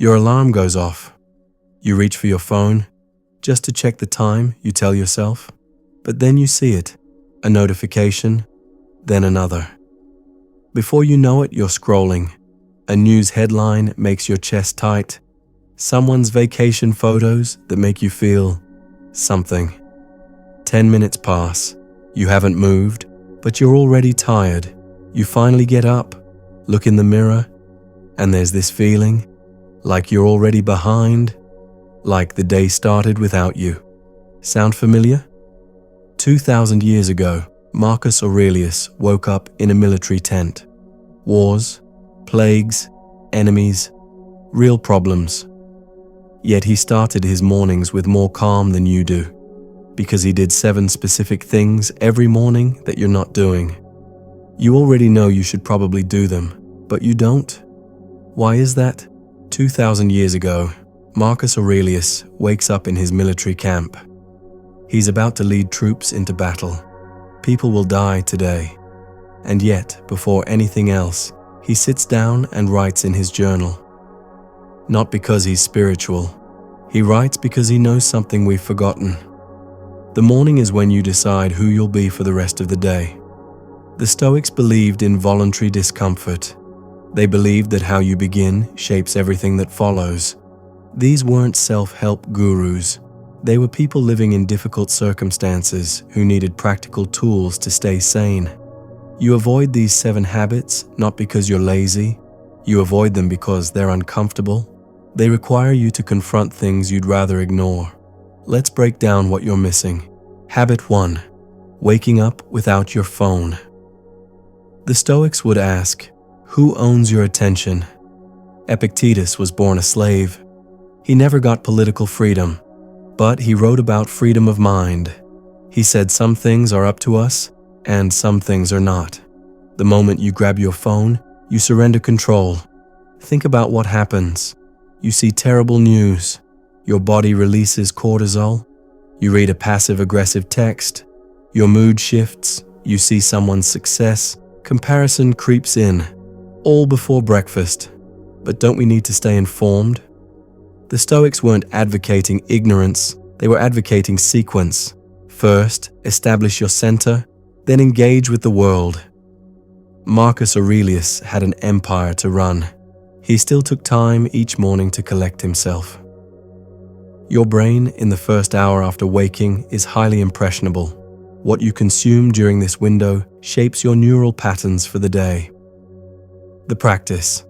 Your alarm goes off. You reach for your phone, just to check the time, you tell yourself. But then you see it, a notification, then another. Before you know it, you're scrolling. A news headline makes your chest tight. Someone's vacation photos that make you feel something. 10 minutes pass. You haven't moved, but you're already tired. You finally get up, look in the mirror, and there's this feeling like you're already behind, like the day started without you. Sound familiar? 2,000 years ago, Marcus Aurelius woke up in a military tent. Wars, plagues, enemies, real problems. Yet he started his mornings with more calm than you do, because he did 7 specific things every morning that you're not doing. You already know you should probably do them, but you don't. Why is that? 2,000 years ago, Marcus Aurelius wakes up in his military camp. He's about to lead troops into battle. People will die today. And yet, before anything else, he sits down and writes in his journal. Not because he's spiritual. He writes because he knows something we've forgotten. The morning is when you decide who you'll be for the rest of the day. The Stoics believed in voluntary discomfort. They believed that how you begin shapes everything that follows. These weren't self-help gurus. They were people living in difficult circumstances who needed practical tools to stay sane. You avoid these 7 habits not because you're lazy. You avoid them because they're uncomfortable. They require you to confront things you'd rather ignore. Let's break down what you're missing. Habit 1. Waking up without your phone. The Stoics would ask, who owns your attention? Epictetus was born a slave. He never got political freedom, but he wrote about freedom of mind. He said some things are up to us, and some things are not. The moment you grab your phone, you surrender control. Think about what happens. You see terrible news. Your body releases cortisol. You read a passive-aggressive text. Your mood shifts. You see someone's success. Comparison creeps in. All before breakfast. But don't we need to stay informed? The Stoics weren't advocating ignorance. They were advocating sequence. First, establish your center, then engage with the world. Marcus Aurelius had an empire to run. He still took time each morning to collect himself. Your brain, in the first hour after waking, is highly impressionable. What you consume during this window shapes your neural patterns for the day. The practice.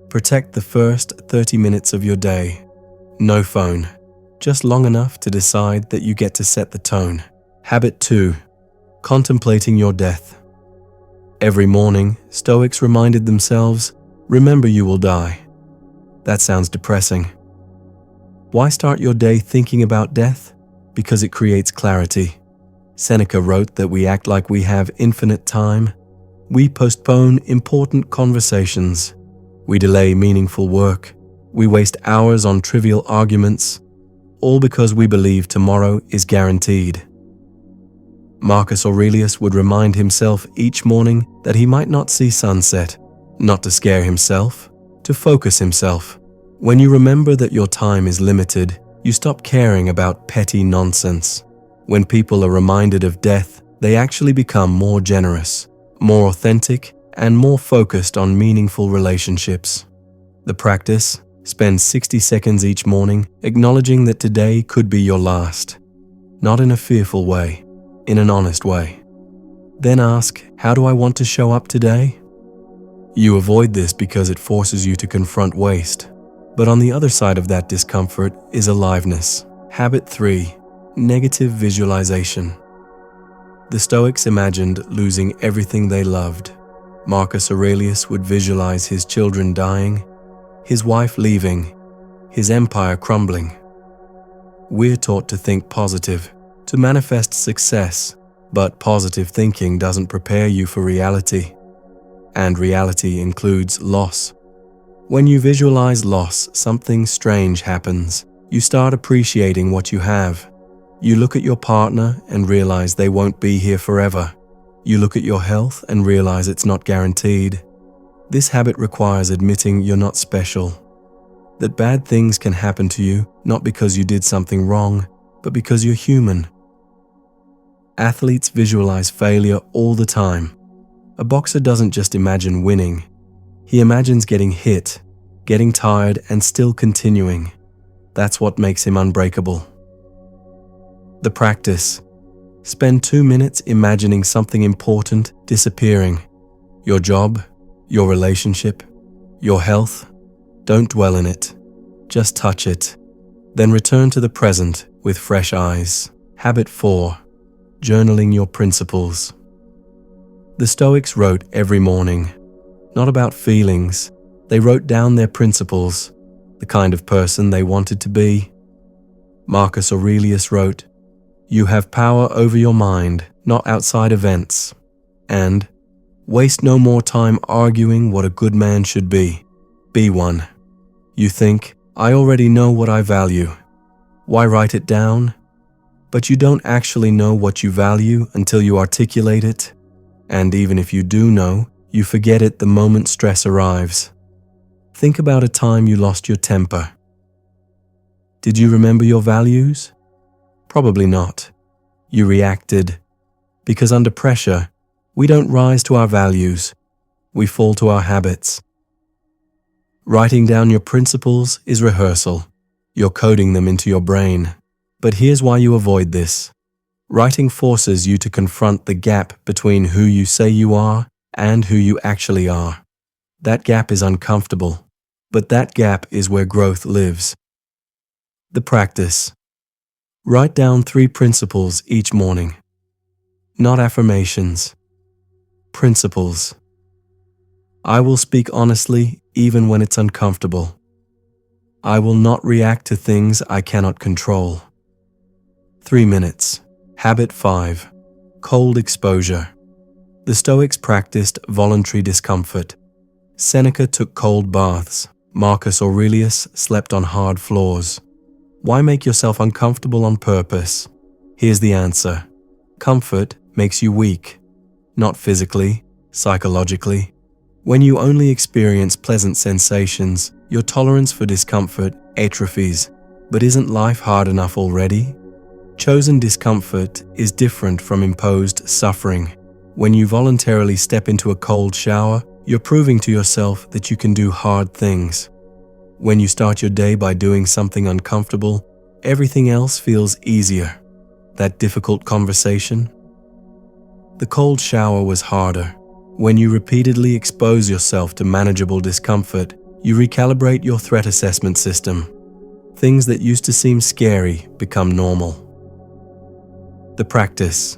Protect the first 30 minutes of your day. No phone. Just long enough to decide that you get to set the tone. Habit 2. Contemplating your death. Every morning, Stoics reminded themselves, remember you will die. That sounds depressing. Why start your day thinking about death? Because it creates clarity. Seneca wrote that we act like we have infinite time. We postpone important conversations. We delay meaningful work. We waste hours on trivial arguments, all because we believe tomorrow is guaranteed. Marcus Aurelius would remind himself each morning that he might not see sunset, not to scare himself, to focus himself. When you remember that your time is limited, you stop caring about petty nonsense. When people are reminded of death, they actually become more generous, more authentic, and more focused on meaningful relationships. The practice: spend 60 seconds each morning acknowledging that today could be your last. Not in a fearful way, in an honest way. Then ask, how do I want to show up today? You avoid this because it forces you to confront waste. But on the other side of that discomfort is aliveness. Habit 3. Negative visualization. The Stoics imagined losing everything they loved. Marcus Aurelius would visualize his children dying, his wife leaving, his empire crumbling. We're taught to think positive, to manifest success, but positive thinking doesn't prepare you for reality. And reality includes loss. When you visualize loss, something strange happens. You start appreciating what you have. You look at your partner and realize they won't be here forever. You look at your health and realize it's not guaranteed. This habit requires admitting you're not special. that bad things can happen to you not because you did something wrong, but because you're human. Athletes visualize failure all the time. A boxer doesn't just imagine winning. He imagines getting hit, getting tired, and still continuing. That's what makes him unbreakable. The practice. Spend 2 minutes imagining something important disappearing. Your job, your relationship, your health. Don't dwell in it. Just touch it. Then return to the present with fresh eyes. Habit 4. Journaling your principles. The Stoics wrote every morning. Not about feelings. They wrote down their principles, the kind of person they wanted to be. Marcus Aurelius wrote, "You have power over your mind, not outside events." And, "Waste no more time arguing what a good man should be. Be one." You think, "I already know what I value. Why write it down?" But you don't actually know what you value until you articulate it. And even if you do know, you forget it the moment stress arrives. Think about a time you lost your temper. Did you remember your values? Probably not. You reacted. Because under pressure, we don't rise to our values. We fall to our habits. Writing down your principles is rehearsal. You're coding them into your brain. But here's why you avoid this. Writing forces you to confront the gap between who you say you are and who you actually are. That gap is uncomfortable, but that gap is where growth lives. The practice. Write down 3 principles each morning. Not affirmations. Principles. I will speak honestly even when it's uncomfortable. I will not react to things I cannot control. 3 minutes. Habit 5. Cold exposure. The Stoics practiced voluntary discomfort. Seneca took cold baths. Marcus Aurelius slept on hard floors. Why make yourself uncomfortable on purpose? Here's the answer. Comfort makes you weak. Not physically, psychologically. When you only experience pleasant sensations, your tolerance for discomfort atrophies. But isn't life hard enough already? Chosen discomfort is different from imposed suffering. When you voluntarily step into a cold shower, you're proving to yourself that you can do hard things. When you start your day by doing something uncomfortable, everything else feels easier. That difficult conversation? The cold shower was harder. When you repeatedly expose yourself to manageable discomfort, you recalibrate your threat assessment system. Things that used to seem scary become normal. The practice.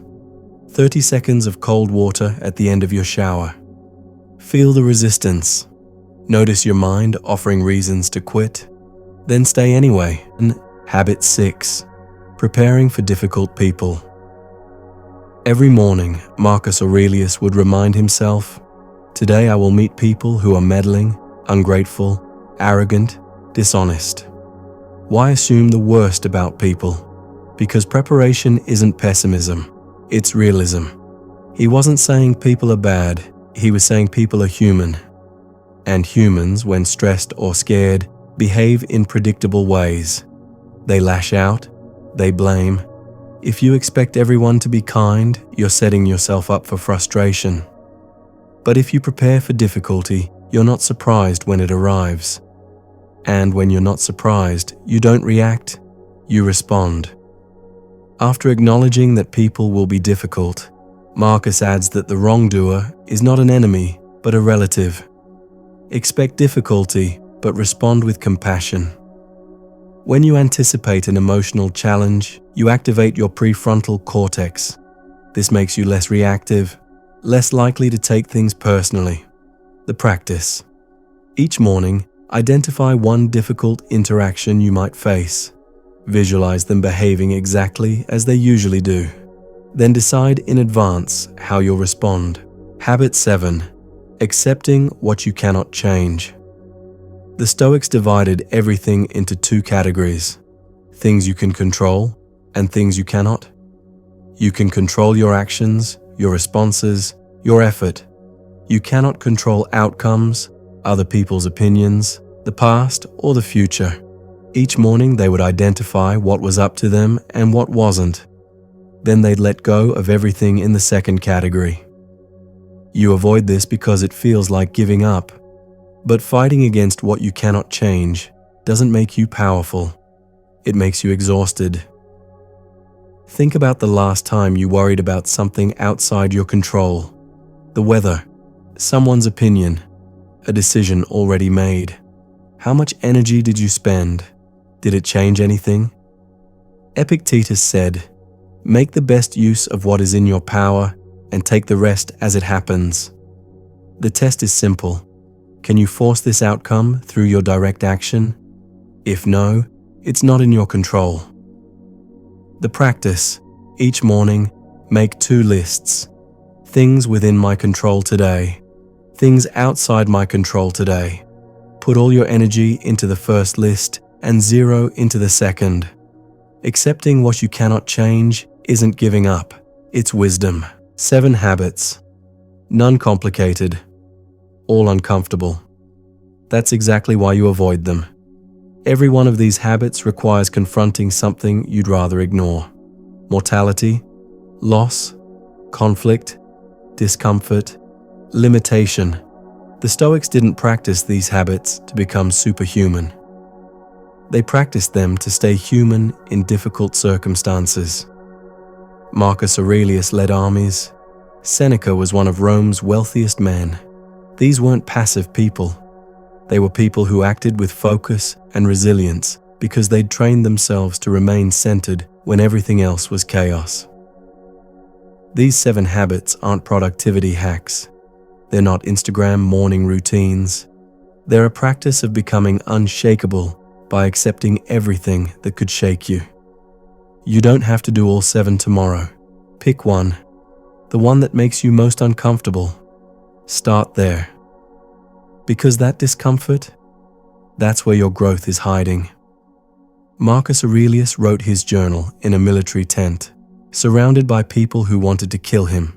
30 seconds of cold water at the end of your shower. Feel the resistance. Notice your mind offering reasons to quit. Then stay anyway. Habit 6. Preparing for difficult people. Every morning, Marcus Aurelius would remind himself, "Today I will meet people who are meddling, ungrateful, arrogant, dishonest." Why assume the worst about people? Because preparation isn't pessimism, it's realism. He wasn't saying people are bad, he was saying people are human. And humans, when stressed or scared, behave in predictable ways. They lash out, they blame. If you expect everyone to be kind, you're setting yourself up for frustration. But if you prepare for difficulty, you're not surprised when it arrives. And when you're not surprised, you don't react, you respond. After acknowledging that people will be difficult, Marcus adds that the wrongdoer is not an enemy, but a relative. Expect difficulty, but respond with compassion. When you anticipate an emotional challenge, you activate your prefrontal cortex. This makes you less reactive, less likely to take things personally. The practice. Each morning, identify one difficult interaction you might face. Visualize them behaving exactly as they usually do. Then decide in advance how you'll respond. Habit 7. Accepting what you cannot change. The Stoics divided everything into 2 categories: things you can control and things you cannot. You can control your actions, your responses, your effort. You cannot control outcomes, other people's opinions, the past or the future. Each morning they would identify what was up to them and what wasn't. Then they'd let go of everything in the second category. You avoid this because it feels like giving up. But fighting against what you cannot change doesn't make you powerful. It makes you exhausted. Think about the last time you worried about something outside your control. The weather, someone's opinion, a decision already made. How much energy did you spend? Did it change anything? Epictetus said, "Make the best use of what is in your power and take the rest as it happens." The test is simple. Can you force this outcome through your direct action? If no, it's not in your control. The practice: each morning, make 2 lists. Things within my control today. Things outside my control today. Put all your energy into the first list and 0 into the second. Accepting what you cannot change isn't giving up, it's wisdom. 7 habits. None complicated. All uncomfortable. That's exactly why you avoid them. Every one of these habits requires confronting something you'd rather ignore. Mortality, loss, conflict, discomfort, limitation. The Stoics didn't practice these habits to become superhuman. They practiced them to stay human in difficult circumstances. Marcus Aurelius led armies. Seneca was one of Rome's wealthiest men. These weren't passive people. They were people who acted with focus and resilience because they'd trained themselves to remain centered when everything else was chaos. These 7 habits aren't productivity hacks. They're not Instagram morning routines. They're a practice of becoming unshakable by accepting everything that could shake you. You don't have to do all 7 tomorrow. Pick one, the one that makes you most uncomfortable. Start there. Because that discomfort, that's where your growth is hiding. Marcus Aurelius wrote his journal in a military tent, surrounded by people who wanted to kill him.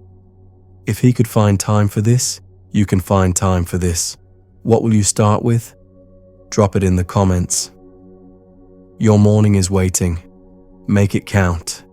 If he could find time for this, you can find time for this. What will you start with? Drop it in the comments. Your morning is waiting. Make it count.